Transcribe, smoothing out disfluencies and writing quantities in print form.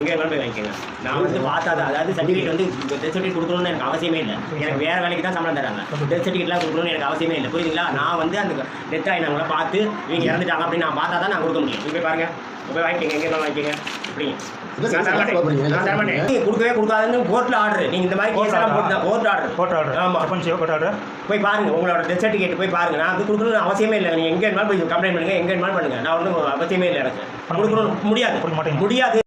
எங்கே வேணாலும் போய் வாங்கிக்கோங்க. நான் வந்து பார்த்தா அதாவது சர்டிஃபிகேட் வந்து டெத் சர்டிஃபிகேட் கொடுக்கணும்னு எனக்கு அவசியமே இல்லை. எனக்கு வேறு வேலைக்கு தான் சம்பளம் தராங்க. டெத் சர்டிஃபிகேட்லாம் கொடுக்கணும்னு எனக்கு அவசியமே இல்லை. புரியுதுங்களா? நான் வந்து அந்த டெத் ஆகினவங்கள பார்த்து இவங்க இறந்துட்டாங்க அப்படின்னு நான் பார்த்தா தான் நான் கொடுக்க முடியும். போய் பாருங்க, போய் வாங்கிக்கோங்க, எங்கே வேணாலும் வாங்கிக்கோங்க. அப்படிங்க நான் தரமாட்டேன். கொடுக்கவே கொடுக்காதுன்னு கோர்ட்டில் ஆர்டர். நீங்கள் இந்த மாதிரி கேஸ் எல்லாம் போட்டு கோர்ட் ஆர்டர். ஆமாம், கோர்ட் ஆர்டர். போய் பாருங்க, உங்களோட டெத் சர்டிஃபிகேட் போய் பாருங்க. நான் அது கொடுக்கணும்னு அவசியமே இல்லை. நீங்கள் எங்கே வேணாலும் போய் கம்ப்ளைண்ட் பண்ணுங்க, எங்கே வேணாலும் பண்ணுங்க. நான் ஒன்றும் அவசியமே இல்லை. எனக்கு கொடுக்கணும் முடியாது.